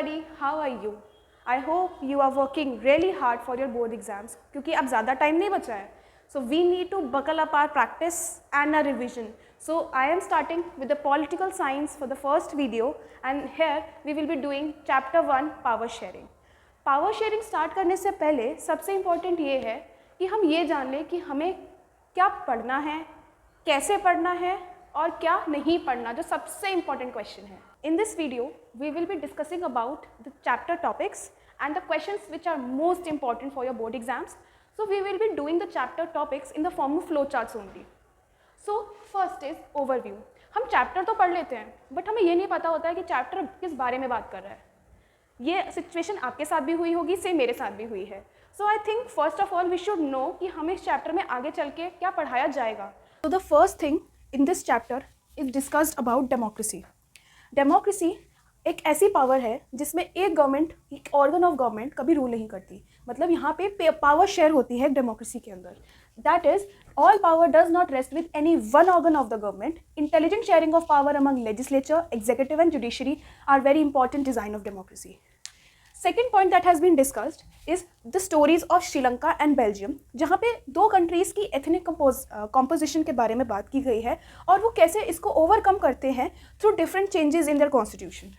everybody, how are you? I hope you are working really hard for your board exams क्योंकि अब ज़्यादा time नहीं बचा है. So we need to buckle up our practice and our revision. So I am starting with the political science for the first video and here we will be doing chapter 1 power sharing. Power sharing start करने से पहले सबसे important ये है कि हम ये जान लें कि हमें क्या पढ़ना है, कैसे पढ़ना है और क्या नहीं पढ़ना, जो सबसे important question है. In this video, we will be discussing about the chapter topics and the questions which are most important for your board exams. So we will be doing the chapter topics in the form of flowcharts only. So first is overview. हम chapter तो पढ़ लेते हैं, but हमें ये नहीं पता होता है कि chapter किस बारे में बात कर रहा है. ये situation आपके साथ भी हुई होगी, same मेरे साथ भी हुई है. So I think first of all we should know कि हमें इस chapter में आगे चल के क्या पढ़ाया जाएगा. So the first thing in this chapter is discussed about democracy. Democracy एक ऐसी पावर है जिसमें एक गवर्नमेंट, एक ऑर्गन ऑफ गवर्नमेंट कभी रूल नहीं करती. मतलब यहाँ पे पावर शेयर होती है डेमोक्रेसी के अंदर. That is all power does not rest with any one organ of the government. Intelligent sharing of power among legislature, executive and judiciary are very important design of democracy. Second point that has been discussed is the stories of Sri Lanka and Belgium, जहाँ पे दो countries की ethnic composition के बारे में बात की गई है और वो कैसे इसको ओवरकम करते हैं through different changes in their constitution.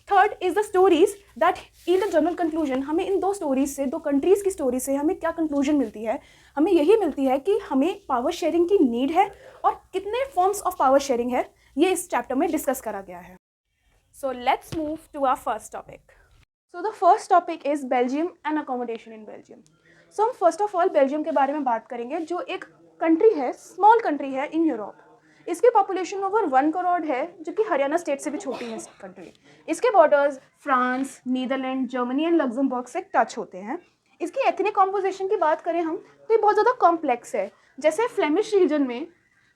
Third is the stories that in the general conclusion. हमें इन दो स्टोरीज से, दो कंट्रीज़ की स्टोरी से हमें क्या कंक्लूजन मिलती है? हमें यही मिलती है कि हमें पावर शेयरिंग की नीड है और कितने फॉर्म्स ऑफ पावर शेयरिंग है, ये इस चैप्टर में डिस्कस करा गया है. So let's move to our first topic. So the first topic is Belgium and accommodation in Belgium. So हम first of all Belgium के बारे में बात करेंगे, जो एक कंट्री है, स्मॉल कंट्री है इन यूरोप. इसकी पॉपुलेशन ओवर 1 करोड़ है, जो कि हरियाणा स्टेट से भी छोटी है कंट्री. इसके borders France, Netherland, Germany and Luxembourg से टच होते हैं. इसकी एथनिक कॉम्पोजिशन की बात करें हम तो ये बहुत ज़्यादा कॉम्प्लेक्स है. जैसे फ्लेमिश रीजन में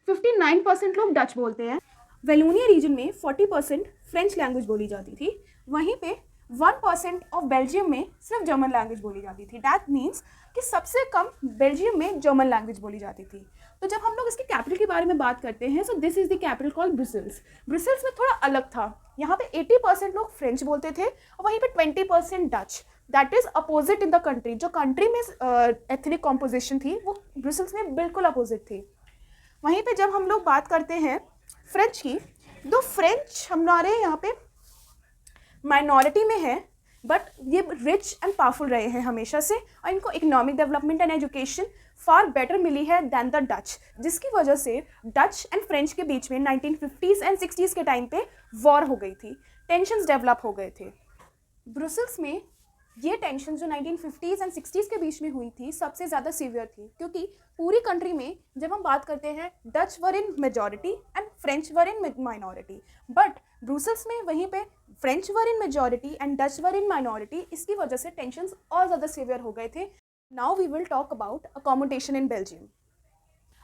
59% लोग डच बोलते हैं. वेलोनिया रीजन में 40% फ्रेंच लैंग्वेज बोली जाती थी. वहीं पे 1% ऑफ बेल्जियम में सिर्फ जर्मन लैंग्वेज बोली जाती थी. दैट मीन्स कि सबसे कम बेल्जियम में जर्मन लैंग्वेज बोली जाती थी. तो जब हम लोग इसके कैपिटल के बारे में बात करते हैं, so this is the capital called Brussels. Brussels में थोड़ा अलग था. यहाँ पे 80% लोग फ्रेंच बोलते थे और वहीं पे 20% Dutch. That is opposite in the country. जो कंट्री में एथनिक कॉम्पोजिशन थी वो ब्रुसेल्स में बिल्कुल अपोजिट थी. वहीं पर जब हम लोग बात करते हैं फ्रेंच की, तो फ्रेंच हमारे यहाँ पे माइनॉरिटी में है, बट ये रिच एंड पावरफुल रहे हैं हमेशा से और इनको economic development and education for better मिली है दैन द डच, जिसकी वजह से डच एंड फ्रेंच के बीच में 1950s एंड 60s के टाइम पे वॉर हो गई थी. टेंशन्स डेवलप हो गए थे. ब्रुसेल्स में ये टेंशन जो 1950s एंड 60s के बीच में हुई थी सबसे ज़्यादा सीवियर थी, क्योंकि पूरी कंट्री में जब हम बात करते हैं Dutch were in majority and French were in minority, but Brussels में वहीं पे French were in majority and Dutch were in minority. इसकी वजह से टेंशन्स और ज़्यादा सीवियर हो गए थे. Now we will talk about accommodation in Belgium.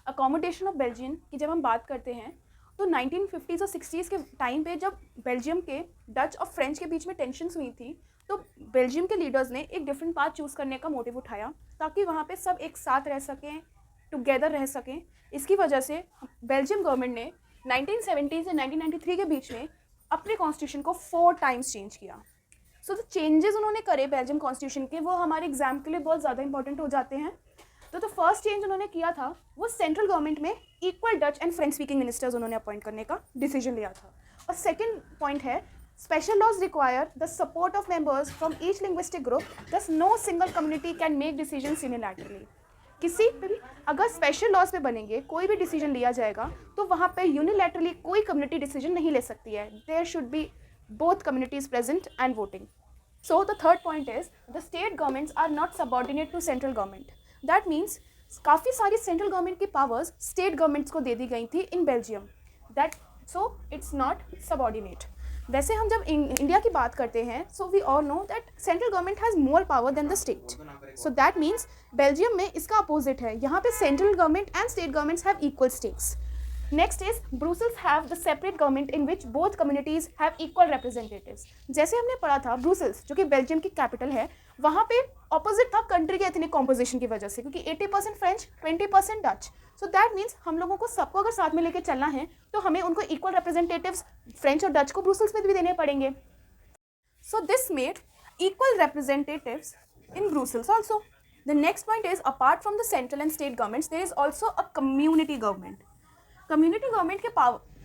Accommodation of Belgium की जब हम बात करते हैं तो 1950s और 60s के टाइम पे जब बेल्जियम के डच और फ्रेंच के बीच में टेंशन्स हुई थी, तो बेल्जियम के लीडर्स ने एक डिफरेंट पाथ चूज़ करने का मोटिव उठाया ताकि वहाँ पे सब एक साथ रह सकें, टुगेदर रह सकें. इसकी वजह से बेल्जियम गवर्नमेंट ने 1970 से 1993 के बीच में अपने कॉन्स्टिट्यूशन को 4 टाइम्स चेंज किया. सो द चेंजेस उन्होंने करे बेल्जियम कॉन्स्टिट्यूशन के, वो हमारे एग्जाम के लिए बहुत ज़्यादा इंपॉर्टेंट हो जाते हैं. तो द फर्स्ट चेंज उन्होंने किया था वो सेंट्रल गवर्नमेंट में equal Dutch and French speaking ministers उन्होंने अपॉइंट करने का डिसीजन लिया था. और सेकेंड पॉइंट है special laws require the support of members from each linguistic group, thus no single community can make decisions unilaterally. किसी भी अगर स्पेशल लॉज पे बनेंगे, कोई भी डिसीजन लिया जाएगा तो वहाँ पे यूनिलैटरली कोई कम्युनिटी डिसीजन नहीं ले सकती है. There should be both communities present and voting. So the third point is the state governments are not subordinate to central government. That means काफ़ी सारी सेंट्रल गवर्नमेंट की पावर्स स्टेट गवर्नमेंट्स को दे दी गई थी in Belgium. That so it's not subordinate. वैसे हम जब इंडिया की बात करते हैं, so we all know that central government has more power than the state. So that means Belgium में इसका अपोजिट है. यहाँ पे central government and state governments have equal stakes. Next is Brussels have the separate government in which both communities have equal representatives. जैसे हमने पढ़ा था Brussels जो कि बेल्जियम की कैपिटल है, वहाँ पे ऑपोजिट था कंट्री के एथनिक कॉम्पोजिशन की वजह से, क्योंकि 80% French, 20% Dutch. So that means हम लोगों को सबको अगर साथ में लेके चलना है तो हमें उनको इक्वल रिप्रेजेंटेटिव्स फ्रेंच और डच को ब्रुसेल्स में भी देने पड़ेंगे. So this made equal representatives in Brussels also. The next point is, apart from the central and state governments, there is also a community government. Community government के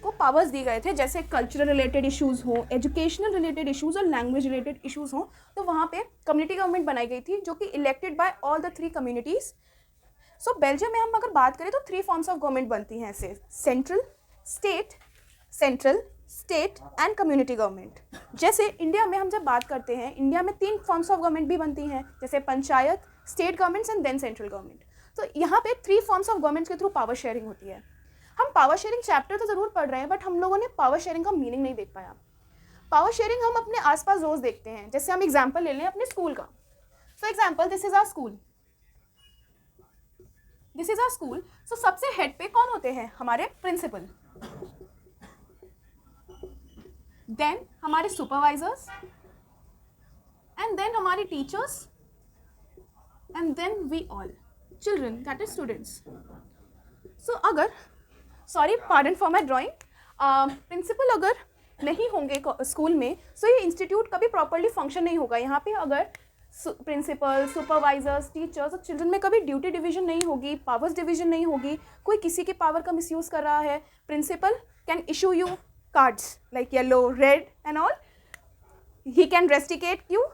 को powers दिए गए थे, जैसे कल्चरल रिलेटेड इश्यूज़ हो, educational related issues और language related issues हो, तो वहाँ पे कम्युनिटी गवर्नमेंट बनाई गई थी जो कि elected by all the 3 communities. So Belgium में हम अगर बात करें तो 3 फॉर्म्स ऑफ गवर्नमेंट बनती हैं ऐसे: central state and community government. जैसे इंडिया में हम जब बात करते हैं, इंडिया में 3 फॉर्म्स ऑफ गवर्नमेंट भी बनती हैं, जैसे panchayat, state governments and then central government. तो यहाँ पे 3 फॉर्म्स ऑफ गवर्नमेंट के थ्रू पावर शेयरिंग होती है. हम पावर शेयरिंग चैप्टर तो ज़रूर पढ़ रहे हैं, बट हम लोगों ने पावर शेयरिंग का मीनिंग नहीं देख पाया. पावर शेयरिंग हम अपने आसपास रोज़ देखते हैं. जैसे हम एग्जाम्पल ले लें अपने स्कूल का. For example, this is our school. So सबसे हेड पे कौन होते हैं? हमारे प्रिंसिपल, देन हमारे सुपरवाइजर्स, एंड देन हमारे teachers, and then we all children, that is students. So अगर, sorry pardon for my drawing, principal अगर नहीं होंगे स्कूल में, सो ये इंस्टीट्यूट कभी प्रॉपरली फंक्शन नहीं होगा. यहाँ पे अगर प्रिंसिपल, सुपरवाइजर्स, टीचर्स और चिल्ड्रन में कभी ड्यूटी डिवीजन नहीं होगी, पावर्स डिवीजन नहीं होगी, कोई किसी की पावर का मिसयूज़ कर रहा है, principal can issue you cards like yellow, red and all, he can rusticate you.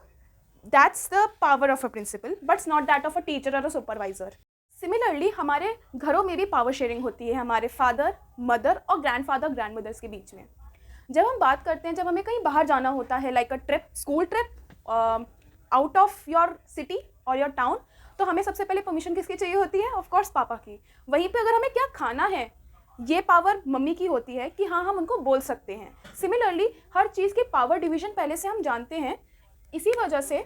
That's the power of a principal, but not that of a teacher और अ सुपरवाइजर. सिमिलरली हमारे घरों में भी power sharing होती है हमारे father, mother और grandfather, grandmother's के बीच में. जब हम बात करते हैं, जब हमें कहीं बाहर जाना होता है, like a trip, school trip out of your city और योर टाउन, तो हमें सबसे पहले परमिशन किसकी चाहिए होती है? ऑफ कोर्स पापा की. वहीं पे अगर हमें क्या खाना है, ये पावर मम्मी की होती है कि हाँ हम उनको बोल सकते हैं. सिमिलरली हर चीज़ की पावर डिवीजन पहले से हम जानते हैं. इसी वजह से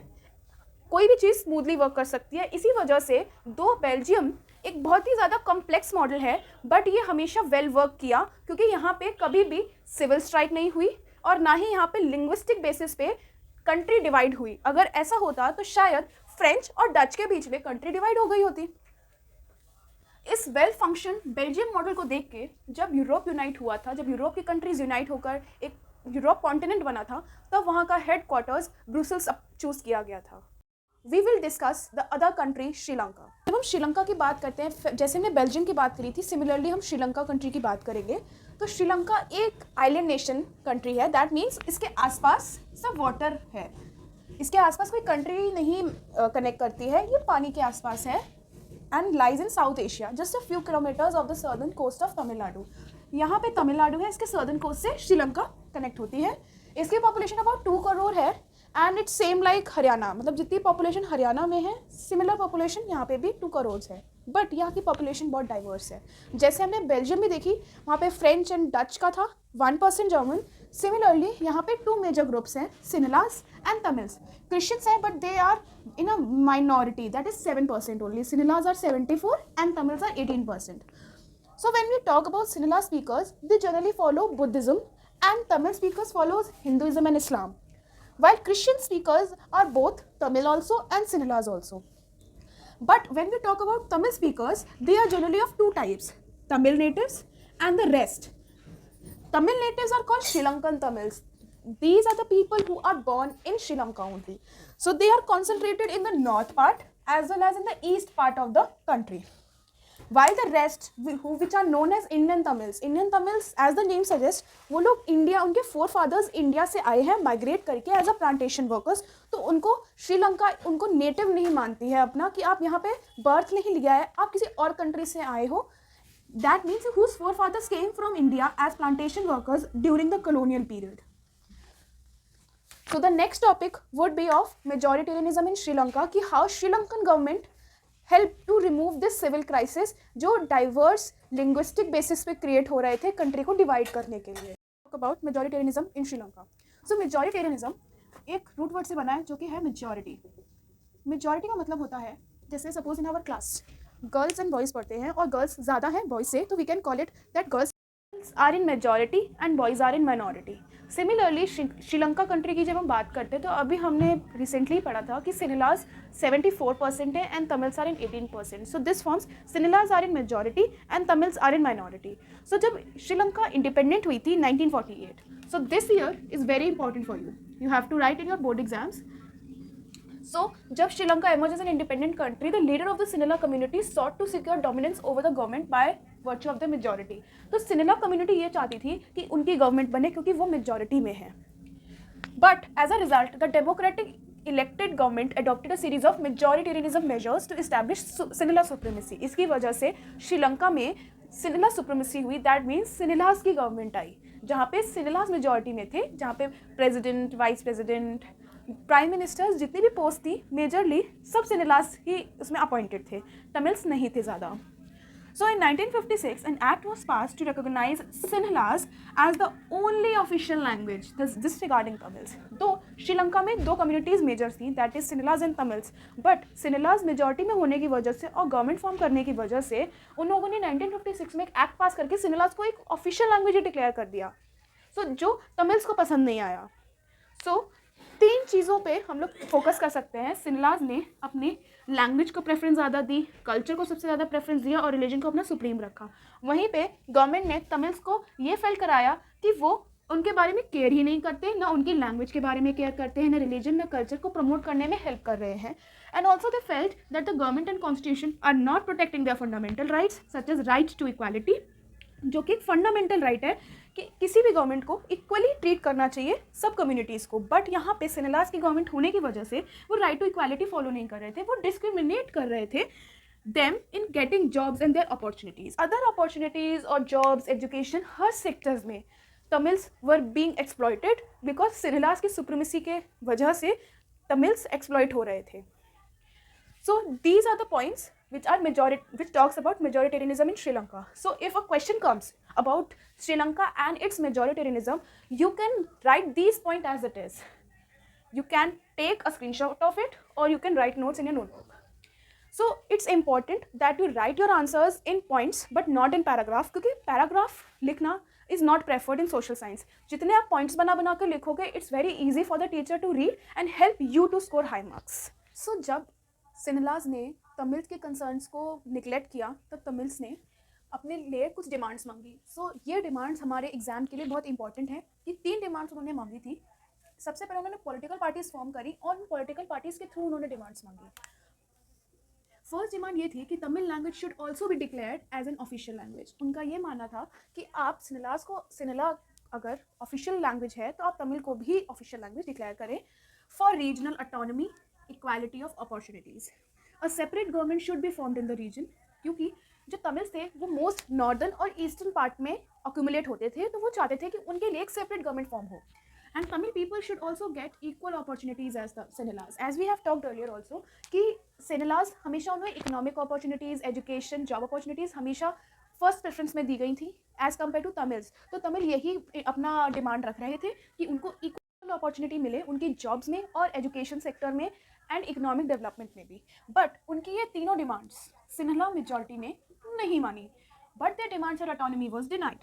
कोई भी चीज़ स्मूथली वर्क कर सकती है. इसी वजह से दो बेल्जियम एक बहुत ही ज़्यादा कॉम्प्लेक्स मॉडल है, बट ये हमेशा वेल वर्क किया, क्योंकि यहाँ पे कभी भी सिविल स्ट्राइक नहीं हुई और ना ही यहाँ पे लिंग्विस्टिक बेसिस पे कंट्री डिवाइड हुई. अगर ऐसा होता तो शायद फ्रेंच और डच के बीच में कंट्री डिवाइड हो गई होती. इस वेल फंक्शन बेल्जियम मॉडल को देख के जब यूरोप यूनाइट हुआ था, जब यूरोप की कंट्रीज यूनाइट होकर एक यूरोप कॉन्टिनेंट बना था, तब वहाँ का हेड क्वार्टर्स ब्रुसेल्स चूज़ किया गया था. We will discuss the other country Sri Lanka. जब हम श्रीलंका की बात करते हैं, जैसे हमने बेल्जियम की बात करी थी, सिमिलरली हम श्रीलंका कंट्री की बात करेंगे. तो श्रीलंका एक आइलैंड नेशन कंट्री है. दैट मीन्स इसके आसपास सब वाटर है, इसके आसपास कोई कंट्री नहीं कनेक्ट करती है, ये पानी के आसपास है. And lies in South Asia, just a few kilometres off the southern coast of Tamil Nadu. यहाँ पे तमिलनाडु है, इसके सर्दर्न कोस्ट से श्रीलंका कनेक्ट होती है. इसकी पॉपुलेशन अबाउट 2 करोड़ है and it's same like Haryana. मतलब जितनी पॉपुलेशन हरियाणा में है, सिमिलर पॉपुलेशन यहाँ पे भी 2 करोड़ है. बट यहाँ की पॉपुलेशन बहुत डाइवर्स है. जैसे हमने बेल्जियम में देखी, वहाँ पे फ्रेंच एंड डच का था, 1% जर्मन. सिमिलरली यहाँ पे 2 मेजर ग्रुप्स हैं, सिनिलास एंड तमिल्स. क्रिश्चियंस हैं but they are in a minority, that is 7% only. Sinhalas are 74 and Tamils are 18%. So when we talk about Sinhala speakers, they generally follow Buddhism, and Tamil speakers follows Hinduism and Islam, while Christian speakers are both Tamil also and Sinhalas also. But when we talk about Tamil speakers, they are generally of 2 types, Tamil natives and the rest. Tamil natives are called Sri Lankan Tamils. These are the people who are born in Sri Lanka only. So they are concentrated in the north part as well as in the east part of the country. While the rest, which are known as Indian Tamils, as the name suggests, वो लोग India, उनके forefathers India से आए हैं migrate करके as a plantation workers. तो उनको श्रीलंका उनको नेटिव नहीं मानती है अपना, कि आप यहाँ पे बर्थ नहीं लिया है, आप किसी और कंट्री से आए हो. That means whose forefathers came from India as plantation workers during the colonial period. So the next topic would be of majoritarianism in Sri Lanka, कि how Sri Lankan government help to remove this civil crisis जो diverse linguistic basis पे create हो रहे थे country को divide करने के लिए. Talk about majoritarianism in Sri Lanka. So majoritarianism एक रूट वर्ड से बना है जो कि है मेजॉरिटी. मेजॉरिटी का मतलब होता है, जैसे suppose in our class girls and boys पढ़ते हैं और गर्ल्स ज़्यादा हैं बॉयज़ से, तो we can call it that girls are in majority and boys are in minority. Similarly Sri Lanka country की जब हम बात करते हैं तो अभी हमने रिसेंटली पढ़ा था कि सिनिलाज 74% है and Tamils are in 18%. So this forms Sinhalas are in majority and Tamils are in minority. So जब श्रीलंका इंडिपेंडेंट हुई थी 1948, so this year is very important for you. You have to write in your board exams. So, जब Sri Lanka emerged as an independent country, the leader of the Sinhala community sought to secure dominance over the government by virtue of the majority. तो Sinhala community ये चाहती थी कि उनकी government बने क्योंकि वो मेजॉरिटी में है. But as a result, the democratic elected government adopted a series of majoritarianism measures to establish Sinhala supremacy. इसकी वजह से श्रीलंका में Sinhala supremacy हुई. That means Sinhalas की गवर्नमेंट आई जहाँ पे Sinhalas मेजॉरिटी में थे, जहाँ पे president, vice president, prime ministers, जितनी भी पोस्ट थी मेजरली सब सिनिलास ही उसमें अपॉइंटेड थे, तमिल्स नहीं थे ज़्यादा. So in 1956 an act was pass to recognise Sinhalas as the only official language this regarding Tamils. तो श्रीलंका में दो कम्युनिटीज़ मेजर थी, that is Sinhalas and Tamils. But Sinhalas majority में होने की वजह से और गवर्नमेंट फॉर्म करने की वजह से उन लोगों ने 1956 में एक एक्ट पास करके सिनहलास को एक ऑफिशियल लैंग्वेज डिक्लेयर कर दिया. सो जो तमिल्स को पसंद नहीं आया. सो तीन चीज़ों पे हम लोग फोकस कर सकते हैं. सिनहलास ने अपनी लैंग्वेज को प्रेफरेंस ज़्यादा दी, कल्चर को सबसे ज़्यादा प्रेफरेंस दिया और रिलीजन को अपना सुप्रीम रखा. वहीं पे गवर्नमेंट ने तमिल्स को ये फील कराया कि वो उनके बारे में केयर ही नहीं करते, ना उनकी लैंग्वेज के बारे में केयर करते हैं, ना रिलीजन, ना कल्चर को प्रमोट करने में हेल्प कर रहे हैं. And also they felt that the government and constitution are not protecting their fundamental rights such as right to equality, जो कि एक फंडामेंटल राइट है कि किसी भी गवर्नमेंट को इक्वली ट्रीट करना चाहिए सब कम्युनिटीज़ को. बट यहाँ पे सिनहलास की गवर्नमेंट होने की वजह से वो राइट टू इक्वालिटी फॉलो नहीं कर रहे थे, वो डिस्क्रिमिनेट कर रहे थे them in getting jobs and their opportunities. Other opportunities और जॉब्स, एजुकेशन, हर सेक्टर्स में Tamils were being exploited because Sinhalas की सुप्रीमेसी के वजह से तमिल्स एक्सप्लॉइट हो रहे थे. So these are the points which talks about majoritarianism in Sri Lanka. So if a question comes about Sri Lanka and its majoritarianism, you can write these points as it is. You can take a screenshot of it or you can write notes in your notebook. So it's important that you write your answers in points but not in paragraph, क्योंकि paragraph लिखना is not preferred in social science. जितने आप points बना कर लिखोगे, it's very easy for the teacher to read and help you to score high marks. So जब सिनहलास ने Tamils के कंसर्न्स को निगलेक्ट किया तब तमिल्स ने अपने लिए कुछ डिमांड्स मांगी. सो ये डिमांड्स हमारे एग्जाम के लिए बहुत इंपॉर्टेंट है कि 3 डिमांड्स उन्होंने मांगी थी. सबसे पहले उन्होंने पॉलिटिकल पार्टीज फॉर्म करी और उन पॉलिटिकल पार्टीज के थ्रू उन्होंने डिमांड्स मांगी. फर्स्ट डिमांड ये थी कि Tamil language should also be declared as an official language. उनका ये मानना था कि आप सिनहला अगर ऑफिशियल लैंग्वेज है तो आप तमिल को भी ऑफिशियल लैंग्वेज डिक्लेयर करें for regional autonomy, equality of opportunities. A separate government should be formed in the region, क्योंकि जो तमिल्स थे वो मोस्ट नॉर्दर्न और ईस्टर्न पार्ट में अक्यूमुलेट होते थे, तो वो चाहते थे कि उनके लिए एक सेपरेट गवर्नमेंट फॉर्म हो. And Tamil people should also get equal opportunities as the Sinhalas. As we have talked earlier also कि सिनहलास हमेशा उन्हें economic opportunities, education, job opportunities हमेशा फर्स्ट प्रेफरेंस में दी गई थी एज़ कम्पेयर टू तमिल्स. तो तमिल यही अपना डिमांड रख रहे थे कि उनको इक्वल अपॉर्चुनिटी मिले उनकी जॉब्स में और एजुकेशन सेक्टर में एंड इकोनॉमिक डेवलपमेंट में भी. बट उनकी ये तीनों डिमांड्स सिनहला मेजॉरिटी ने नहीं मानी. But their demands for autonomy was denied.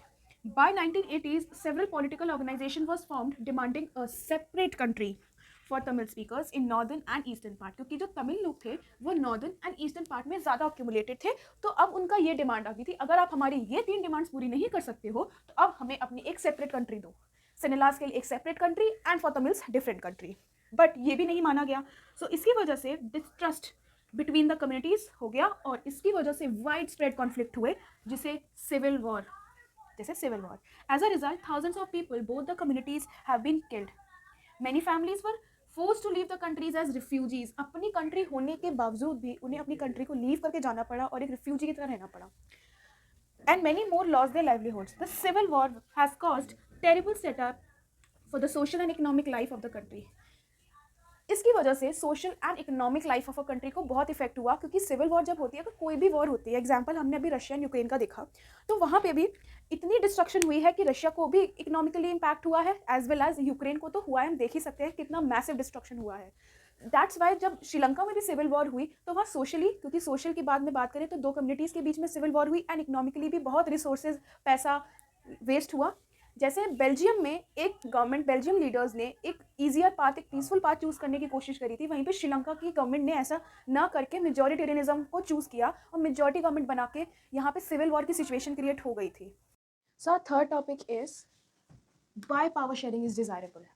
By 1980s several political organization was formed demanding a separate country for Tamil speakers in northern and eastern part, क्योंकि जो तमिल लोग थे वो नॉर्दर्न एंड ईस्टर्न पार्ट में ज़्यादा अक्यूमुलेटेड थे. तो अब उनका ये डिमांड आ गई थी, अगर आप हमारी ये 3 डिमांड्स पूरी नहीं कर सकते हो तो अब हमें अपनी एक सेपरेट कंट्री दो. सिनहलास के लिए एक separate country and for Tamils different country. But ये भी नहीं माना गया. सो इसकी वजह से डिस्ट्रस्ट बिटवीन द कम्युनिटीज़ हो गया और इसकी वजह से वाइड स्प्रेड कॉन्फ्लिक्ट हुए जिसे civil war. As a result, thousands of people, both the communities, have been killed. Many families were forced to leave the countries as refugees. अपनी country होने के बावजूद भी उन्हें अपनी कंट्री को लीव करके जाना पड़ा और एक रिफ्यूजी की तरह रहना पड़ा. And many more lost their livelihoods. The civil war has caused terrible setup for the social and economic life of the country. इसकी वजह से social and economic life of a country को बहुत इफेक्ट हुआ, क्योंकि सिविल वॉर जब होती है, अगर कोई भी वॉर होती है, एग्जांपल हमने अभी रशिया एंड यूक्रेन का देखा, तो वहाँ पे भी इतनी डिस्ट्रक्शन हुई है कि रशिया को भी इकोनॉमिकली इम्पैक्ट हुआ है एज वेल एज यूक्रेन को तो हुआ है. हम देख ही सकते हैं कितना मैसिव डिस्ट्रक्शन हुआ है. दैट्स वाई जब श्रीलंका में भी सिविल वॉर हुई तो वहाँ सोशली, क्योंकि सोशल की बात में बात करें तो 2 कम्युनिटीज़ के बीच में सिविल वॉर हुई एंड इकोनॉमिकली भी बहुत रिसोर्सेज, पैसा वेस्ट हुआ. जैसे बेल्जियम में एक गवर्नमेंट, बेल्जियम लीडर्स ने एक ईजियर पाथ, एक पीसफुल पाथ चूज़ करने की कोशिश करी थी, वहीं पे श्रीलंका की गवर्नमेंट ने ऐसा ना करके मेजॉरिटेरियनिज्म को चूज़ किया और मेजॉरिटी गवर्नमेंट बना के यहाँ पे सिविल वॉर की सिचुएशन क्रिएट हो गई थी. So third topic is why power sharing is desirable.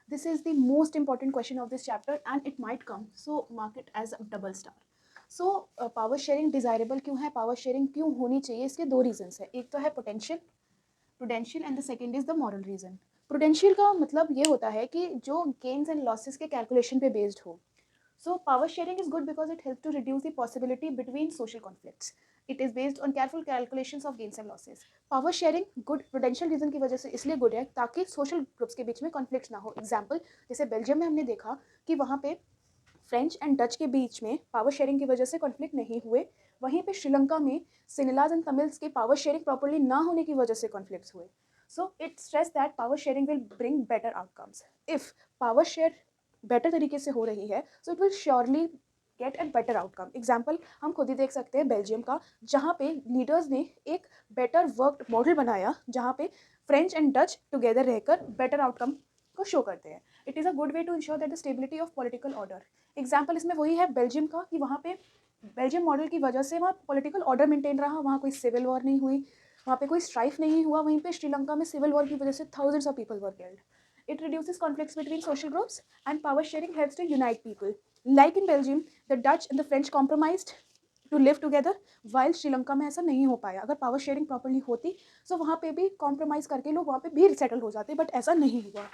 This is the most important question of this chapter and it might come, so mark it as a double star. So power sharing desirable क्यों है, power sharing क्यों होनी चाहिए, इसके दो reasons है. एक तो है prudential and the second is the moral reason. Prudential का मतलब ये होता है कि जो gains and losses के calculation पे based हो. So power sharing is good because it helps to reduce the possibility between social conflicts. It is based on careful calculations of gains and losses. Power sharing good prudential reason की वजह से इसलिए good है ताकि social groups के बीच में conflicts ना हो. Example जैसे बेल्जियम में हमने देखा कि वहाँ पे फ्रेंच एंड डच के बीच में पावर शेयरिंग की वजह से कॉन्फ्लिक्ट नहीं हुए. वहीं पे श्रीलंका में सिनिलाज एंड तमिल्स के पावर शेयरिंग प्रॉपर्ली ना होने की वजह से कॉन्फ्लिक्ट्स हुए. So it stress that power sharing will bring better outcomes. If power share better तरीके से हो रही है so it will surely get an better outcome. Example हम खुद ही देख सकते हैं बेल्जियम का, जहाँ पे लीडर्स ने एक बेटर वर्क मॉडल बनाया जहाँ पे फ्रेंच एंड डच टुगेदर रहकर बेटर आउटकम को शो करते हैं. It is a good way to ensure that the stability of political order. Example इसमें वही है बेल्जियम का कि वहाँ पे बेल्जियम मॉडल की वजह से वहाँ पॉलिटिकल ऑर्डर मेंटेन रहा, वहाँ कोई सिविल वॉर नहीं हुई, वहाँ पे कोई स्ट्राइफ नहीं हुआ. वहीं पे श्रीलंका में सिविल वॉर की वजह से thousands of people were killed. It reduces conflicts between social groups and power sharing helps to unite people. Like in Belgium, the Dutch and the French compromised to live together, while Sri Lanka में ऐसा नहीं हो पाया. अगर power sharing properly होती तो वहाँ पे भी कॉम्प्रोमाइज़ करके लोग वहाँ पे भी सेटल हो जाते, बट ऐसा नहीं हुआ.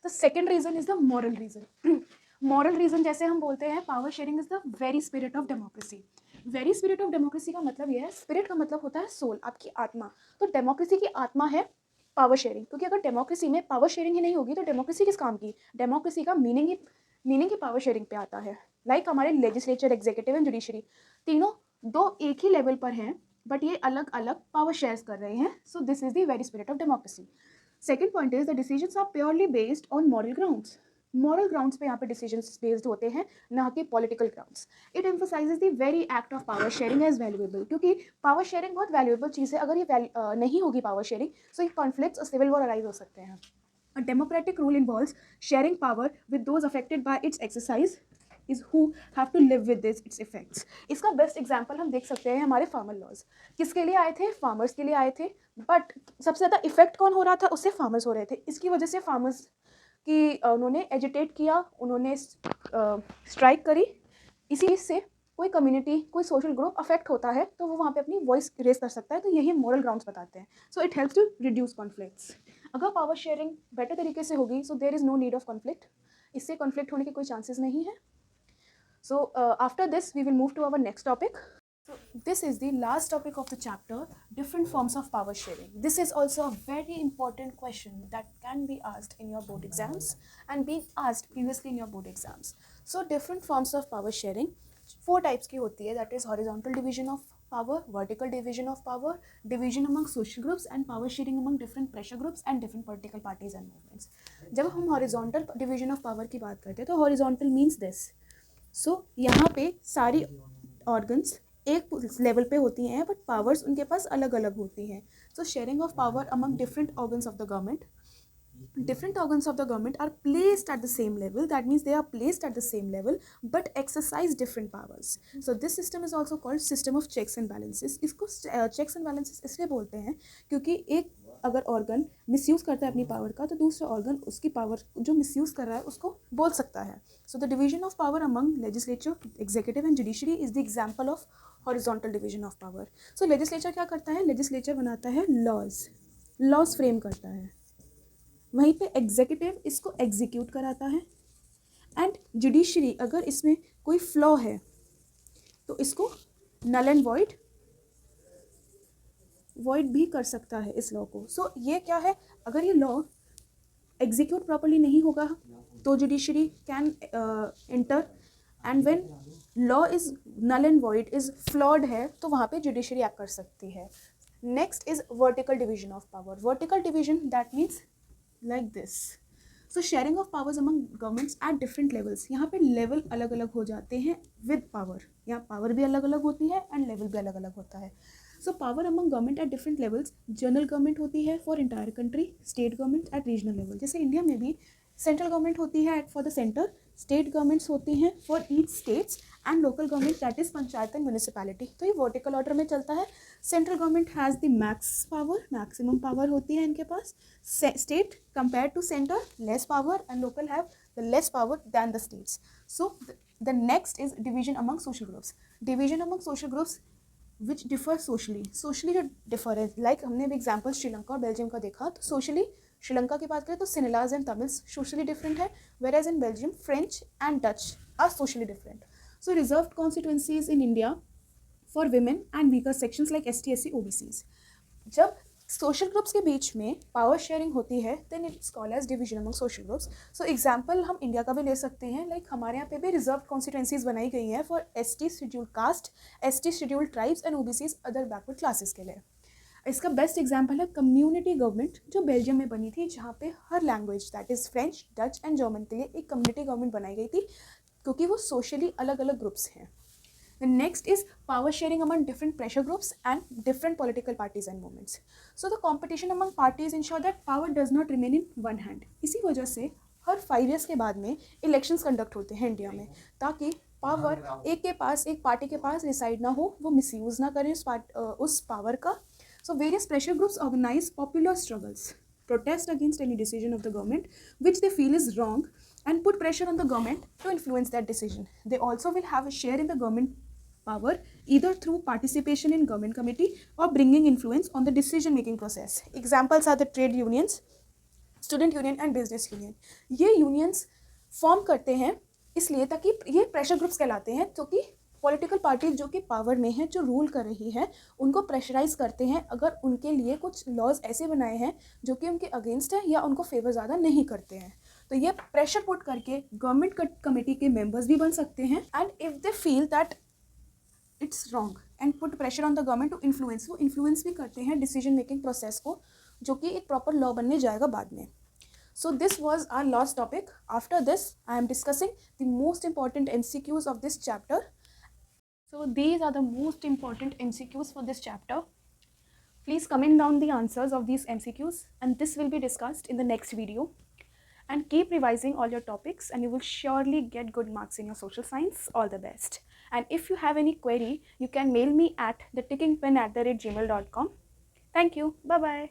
The second reason is the moral reason. Moral reason जैसे हम बोलते हैं power sharing is the very spirit of democracy. Very spirit of democracy का मतलब ये है, स्पिरिट का मतलब होता है सोल, आपकी आत्मा. तो डेमोक्रेसी की आत्मा है पावर शेयरिंग, क्योंकि अगर डेमोक्रेसी में पावर शेयरिंग ही नहीं होगी तो डेमोक्रेसी किस काम की. डेमोक्रेसी का मीनिंग ही पावर शेयरिंग पे आता है. लाइक हमारे लेजिस्लेचर, एग्जीक्यूटिव एंड जुडिशरी तीनों दो एक ही लेवल पर हैं बट ये अलग अलग पावर शेयर्स कर रहे हैं. So this is the very spirit of democracy. Second point is the decisions are purely based on moral grounds. Moral grounds पे यहाँ पे डिसीजंस बेस्ड होते हैं, ना कि political grounds. It emphasizes the very act of power sharing as valuable, क्योंकि power sharing बहुत valuable चीज़ है. अगर ये नहीं होगी पावर शेयरिंग सो ये कॉन्फ्लिक्ट्स और सिविल वॉर अराइज हो सकते हैं. A democratic rule involves sharing power with those affected by it's exercise is who have to live with its effects. इसका बेस्ट एग्जाम्पल हम देख सकते हैं हमारे फार्मर लॉज. किसके लिए आए थे? फार्मर्स के लिए आए थे, बट सबसे ज़्यादा इफेक्ट कौन हो रहा था? उससे फार्मर्स हो रहे थे. इसकी वजह से फार्मर्स की उन्होंने एजिटेट किया, उन्होंने स्ट्राइक करी. इसी से कोई कम्युनिटी, कोई सोशल ग्रुप अफेक्ट होता है तो वो वहाँ पे अपनी वॉइस रेज कर सकता है. तो यही मॉरल ग्राउंड्स बताते हैं. So it helps to reduce conflicts. अगर पावर शेयरिंग बेटर तरीके से होगी so there is no need of conflict. इससे कॉन्फ्लिक्ट होने के कोई चांसेस नहीं है. So after this we will move to our next topic. So this is the last topic of the chapter, different forms of power sharing. This is also a very important question that can be asked in your board exams and been asked previously in your board exams. So different forms of power sharing, 4 types की होती है, that is horizontal division of power, vertical division of power, division among social groups and power sharing among different pressure groups and different political parties and movements. जब हम horizontal division of power की बात करते हैं तो horizontal means this. सो यहाँ पे सारी ऑर्गन्स एक लेवल पे होती हैं बट पावर्स उनके पास अलग अलग होती हैं. सो sharing of power among different organs of the government. Different organs of the government are placed at the same level. That means they are placed at the same level but exercise different powers. So this system is also called system of checks and balances. इसको checks and balances इसलिए बोलते हैं क्योंकि एक अगर organ misuse करता है अपनी पावर का तो दूसरा ऑर्गन उसकी पावर जो मिसयूज़ कर रहा है उसको बोल सकता है. So the division of power among legislature, executive and judiciary is the example of horizontal division of power. So legislature क्या करता है? लेजिस्लेचर बनाता है लॉज फ्रेम करता है. वहीं पे एग्जीक्यूटिव इसको एग्जीक्यूट कराता है एंड जुडिशरी अगर इसमें कोई फ्लॉ है तो इसको नल एंड वॉइड भी कर सकता है इस लॉ को. सो ये क्या है? अगर ये लॉ एग्जीक्यूट प्रॉपर्ली नहीं होगा तो judiciary can enter and when law is null and void is flawed है तो वहाँ पे जुडिशरी एक्ट कर सकती है. Next is vertical division of power. Vertical division that means like this. So sharing of powers among governments at different levels. यहाँ पे level अलग अलग हो जाते हैं with power. यहाँ पावर भी अलग अलग होती है एंड लेवल भी अलग अलग होता है. So power among government at different levels, general government होती है for entire country, state government at regional level. जैसे इंडिया में भी सेंट्रल गवर्नमेंट होती है for the centre, state governments होती हैं for each states and local government that is panchayat and municipality. तो ये वर्टिकल ऑर्डर में चलता है। Central government has the max power, maximum power होती है इनके पास। State compare to centre less power and local have the less power than the states. So the next is division among social groups. Division among social groups which differ socially जो differ है, like हमने भी example Sri Lanka और Belgium का देखा। तो socially Sri Lanka की बात करें तो Sinhalas and Tamils socially different है, whereas in Belgium French and Dutch are socially different. So reserve constituencies in India for women and weaker sections like ST SC OBCs। जब सोशल ग्रुप्स के बीच में पावर शेयरिंग होती है then it's called as division among social groups. So example हम India का भी ले सकते हैं, लाइक हमारे यहाँ पे भी रिजर्व कॉन्स्टिट्यूंसीज बनाई गई हैं for ST scheduled caste, ST scheduled tribes and OBCs other backward classes के लिए। इसका बेस्ट एग्जाम्पल है कम्युनिटी गवर्नमेंट जो बेल्जियम में बनी थी, जहाँ पे हर language that is French, Dutch and German के लिए एक कम्युनिटी गवर्नमेंट बनाई गई थी, क्योंकि वो सोशली अलग अलग ग्रुप्स हैं। The next is power sharing among different pressure groups and different political parties and movements. So the competition among parties ensure that power does not remain in one hand. इसी वजह से हर 5 years के बाद में elections conduct होते हैं India में, ताकि पावर एक पार्टी के पास रिसाइड ना हो, वो मिसयूज़ ना करें उस पावर का। So various pressure groups organize popular struggles, protest against any decision of the government which they feel is wrong and put pressure on the government to influence that decision. They also will have a share in the government power either through participation in government committee or bringing influence on the decision making process. Examples are the trade unions, student union and business union. ये unions form करते हैं इसलिए ताकि ये pressure groups कहलाते हैं, क्योंकि political parties जो कि पावर में है, जो रूल कर रही है, उनको प्रेशराइज करते हैं अगर उनके लिए कुछ लॉज ऐसे बनाए हैं जो कि उनके अगेंस्ट है या उनको फेवर ज़्यादा नहीं करते हैं। तो ये प्रेशर पुट करके गवर्नमेंट कमेटी के मेंबर्स भी बन सकते हैं and if they feel that it's wrong and put pressure on the government to influence, वो इन्फ्लुएंस भी करते हैं डिसीजन मेकिंग प्रोसेस को, जो कि एक प्रॉपर लॉ बनने जाएगा बाद में। So this was our last topic. After this, I am discussing the most important MCQs of this chapter. So these are the most important MCQs for this chapter. Please comment down the answers of these MCQs and this will be discussed in the next video. And keep revising all your topics and you will surely get good marks in your social science. All the best. And if you have any query, you can mail me at thetickingpen@gmail.com. Thank you. Bye-bye.